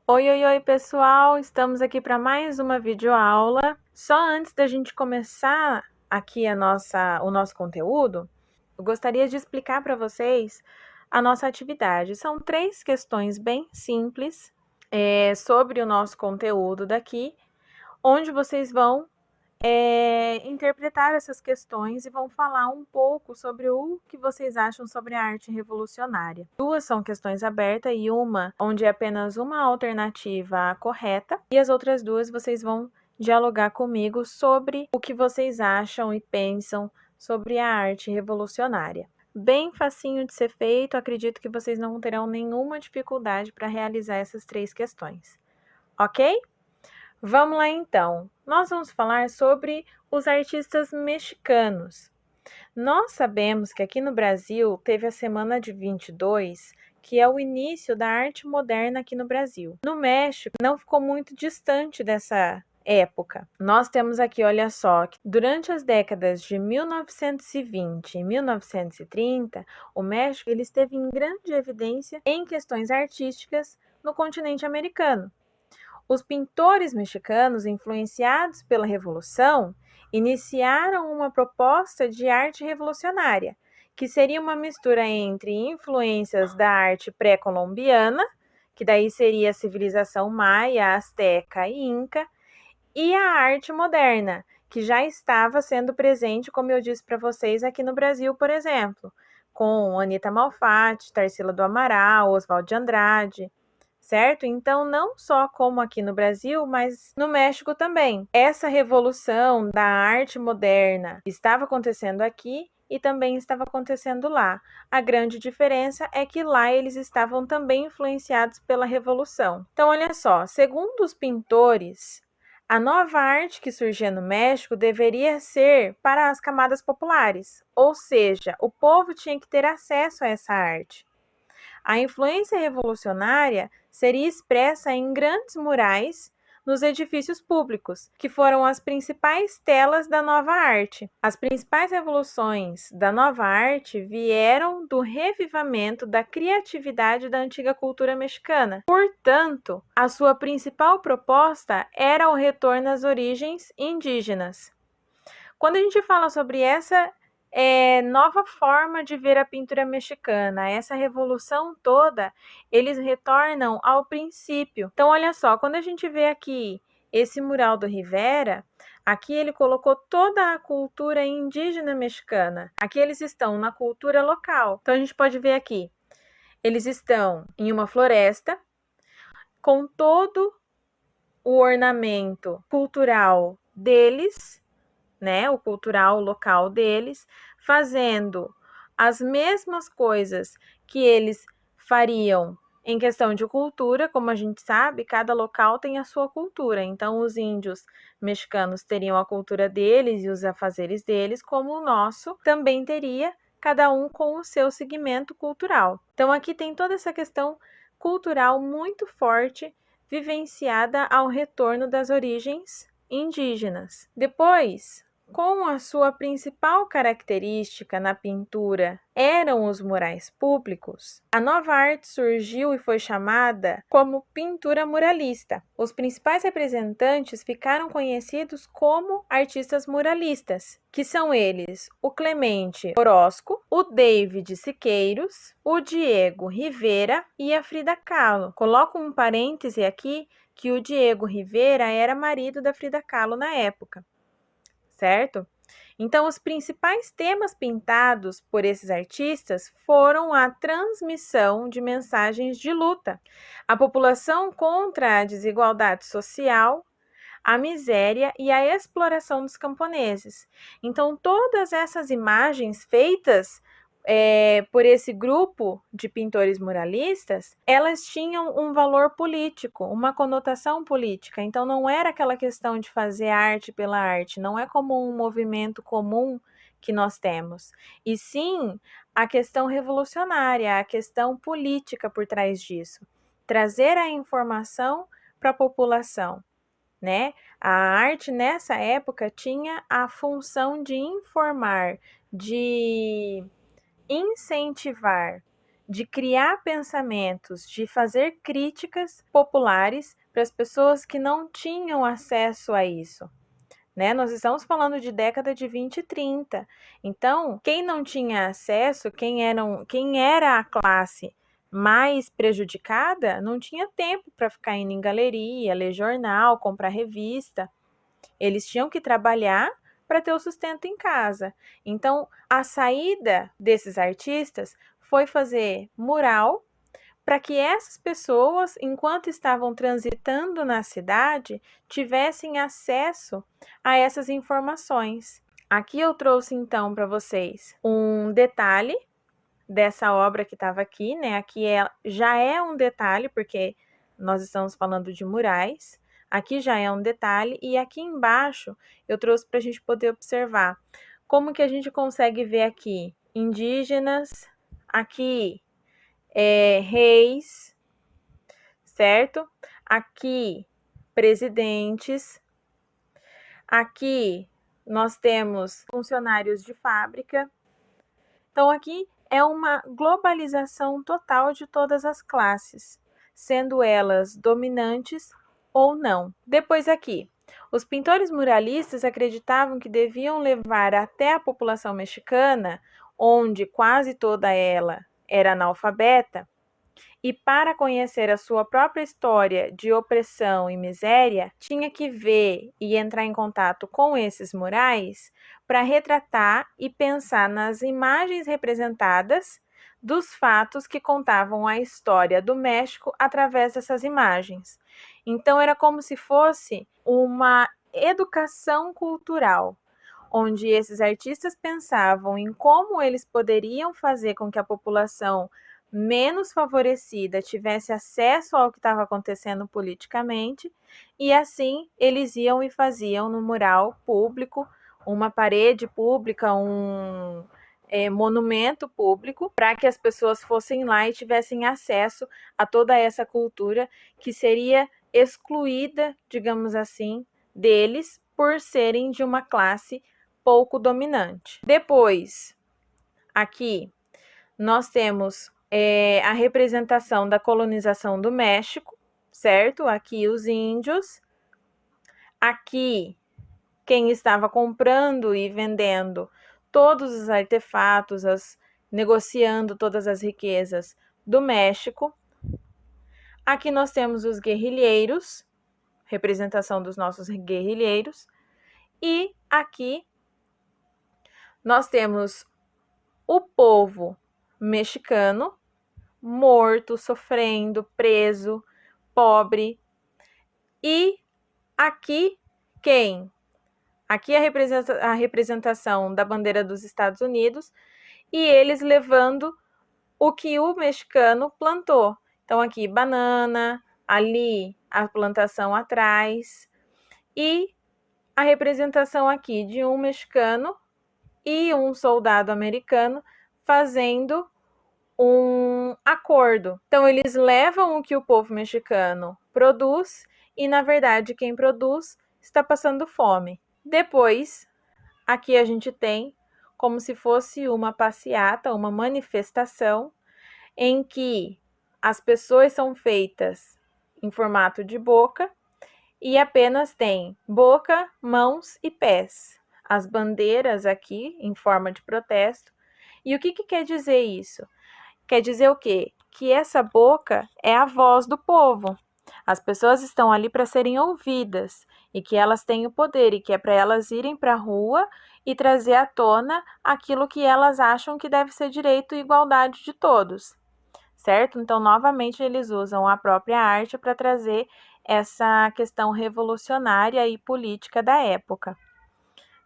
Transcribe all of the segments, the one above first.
Oi, oi, oi, pessoal! Estamos aqui para mais uma videoaula. Só antes da gente começar aqui o nosso conteúdo, eu gostaria de explicar para vocês a nossa atividade. São 3 questões bem simples sobre o nosso conteúdo daqui, onde vocês vão interpretar essas questões e vão falar um pouco sobre o que vocês acham sobre a arte revolucionária. 2 são questões abertas e uma onde é apenas uma alternativa correta, e as outras 2 vocês vão dialogar comigo sobre o que vocês acham e pensam sobre a arte revolucionária. Bem facinho de ser feito, acredito que vocês não terão nenhuma dificuldade para realizar essas 3 questões, ok? Vamos lá então. Nós vamos falar sobre os artistas mexicanos. Nós sabemos que aqui no Brasil teve a Semana de 22, que é o início da arte moderna aqui no Brasil. No México, não ficou muito distante dessa época. Nós temos aqui, olha só, que durante as décadas de 1920 e 1930, o México ele esteve em grande evidência em questões artísticas no continente americano. Os pintores mexicanos, influenciados pela Revolução, iniciaram uma proposta de arte revolucionária, que seria uma mistura entre influências da arte pré-colombiana, que daí seria a civilização maia, asteca e inca, e a arte moderna, que já estava sendo presente, como eu disse para vocês, aqui no Brasil, por exemplo, com Anita Malfatti, Tarsila do Amaral, Oswald de Andrade, certo? Então, não só como aqui no Brasil, mas no México também. Essa revolução da arte moderna estava acontecendo aqui e também estava acontecendo lá. A grande diferença é que lá eles estavam também influenciados pela revolução. Então, olha só, segundo os pintores, a nova arte que surgia no México deveria ser para as camadas populares, ou seja, o povo tinha que ter acesso a essa arte. A influência revolucionária seria expressa em grandes murais nos edifícios públicos, que foram as principais telas da nova arte. As principais revoluções da nova arte vieram do revivamento da criatividade da antiga cultura mexicana. Portanto, a sua principal proposta era o retorno às origens indígenas. Quando a gente fala sobre essa nova forma de ver a pintura mexicana, essa revolução toda, eles retornam ao princípio. Então, olha só, quando a gente vê aqui esse mural do Rivera, aqui ele colocou toda a cultura indígena mexicana. Aqui eles estão na cultura local. Então, a gente pode ver aqui, eles estão em uma floresta com todo o ornamento cultural deles, né, o cultural local deles, fazendo as mesmas coisas que eles fariam em questão de cultura. Como a gente sabe, cada local tem a sua cultura. Então, os índios mexicanos teriam a cultura deles e os afazeres deles, como o nosso também teria, cada um com o seu segmento cultural. Então, aqui tem toda essa questão cultural muito forte, vivenciada ao retorno das origens indígenas. Depois, com a sua principal característica na pintura eram os murais públicos, a nova arte surgiu e foi chamada como pintura muralista. Os principais representantes ficaram conhecidos como artistas muralistas, que são eles o Clemente Orozco, o David Siqueiros, o Diego Rivera e a Frida Kahlo. Coloco um parêntese aqui que o Diego Rivera era marido da Frida Kahlo na época, certo? Então, os principais temas pintados por esses artistas foram a transmissão de mensagens de luta, a população contra a desigualdade social, a miséria e a exploração dos camponeses. Então, todas essas imagens feitas por esse grupo de pintores muralistas, elas tinham um valor político, uma conotação política. Então, não era aquela questão de fazer arte pela arte, não é como um movimento comum que nós temos, e sim a questão revolucionária, a questão política por trás disso. Trazer a informação para a população, né? A arte nessa época tinha a função de informar, de incentivar, de criar pensamentos, de fazer críticas populares para as pessoas que não tinham acesso a isso. Né? Nós estamos falando de década de 20 e 30. Então, quem não tinha acesso, quem era a classe mais prejudicada, não tinha tempo para ficar indo em galeria, ler jornal, comprar revista. Eles tinham que trabalhar para ter o sustento em casa. Então, a saída desses artistas foi fazer mural para que essas pessoas, enquanto estavam transitando na cidade, tivessem acesso a essas informações. Aqui eu trouxe então para vocês um detalhe dessa obra que estava aqui, né? Aqui já é um detalhe, porque nós estamos falando de murais. Aqui já é um detalhe, e aqui embaixo eu trouxe para a gente poder observar como que a gente consegue ver aqui indígenas, aqui reis, certo? Aqui, presidentes. Aqui, nós temos funcionários de fábrica. Então, aqui é uma globalização total de todas as classes, sendo elas dominantes ou não. Depois aqui, os pintores muralistas acreditavam que deviam levar até a população mexicana, onde quase toda ela era analfabeta, e para conhecer a sua própria história de opressão e miséria, tinha que ver e entrar em contato com esses murais para retratar e pensar nas imagens representadas dos fatos que contavam a história do México através dessas imagens. Então era como se fosse uma educação cultural, onde esses artistas pensavam em como eles poderiam fazer com que a população menos favorecida tivesse acesso ao que estava acontecendo politicamente, e assim eles iam e faziam no mural público, uma parede pública, um monumento público, para que as pessoas fossem lá e tivessem acesso a toda essa cultura que seria excluída, digamos assim, deles por serem de uma classe pouco dominante. Depois, aqui, nós temos a representação da colonização do México, certo? Aqui os índios. Aqui, quem estava comprando e vendendo todos os artefatos, negociando todas as riquezas do México. Aqui nós temos os guerrilheiros, representação dos nossos guerrilheiros. E aqui nós temos o povo mexicano morto, sofrendo, preso, pobre. E aqui quem? Aqui a representação da bandeira dos Estados Unidos e eles levando o que o mexicano plantou. Então aqui banana, ali a plantação atrás e a representação aqui de um mexicano e um soldado americano fazendo um acordo. Então, eles levam o que o povo mexicano produz e, na verdade, quem produz está passando fome. Depois, aqui a gente tem como se fosse uma passeata, uma manifestação em que as pessoas são feitas em formato de boca e apenas tem boca, mãos e pés. As bandeiras aqui em forma de protesto. E o que quer dizer isso? Quer dizer o quê? Que essa boca é a voz do povo. As pessoas estão ali para serem ouvidas e que elas têm o poder e que é para elas irem para a rua e trazer à tona aquilo que elas acham que deve ser direito e igualdade de todos, certo? Então, novamente, eles usam a própria arte para trazer essa questão revolucionária e política da época.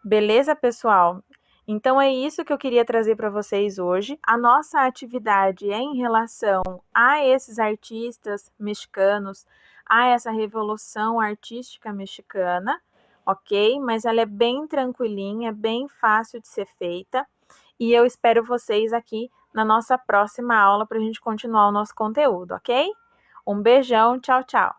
Beleza, pessoal? Então é isso que eu queria trazer para vocês hoje. A nossa atividade é em relação a esses artistas mexicanos, a essa revolução artística mexicana, ok? Mas ela é bem tranquilinha, bem fácil de ser feita. E eu espero vocês aqui na nossa próxima aula para a gente continuar o nosso conteúdo, ok? Um beijão, tchau, tchau!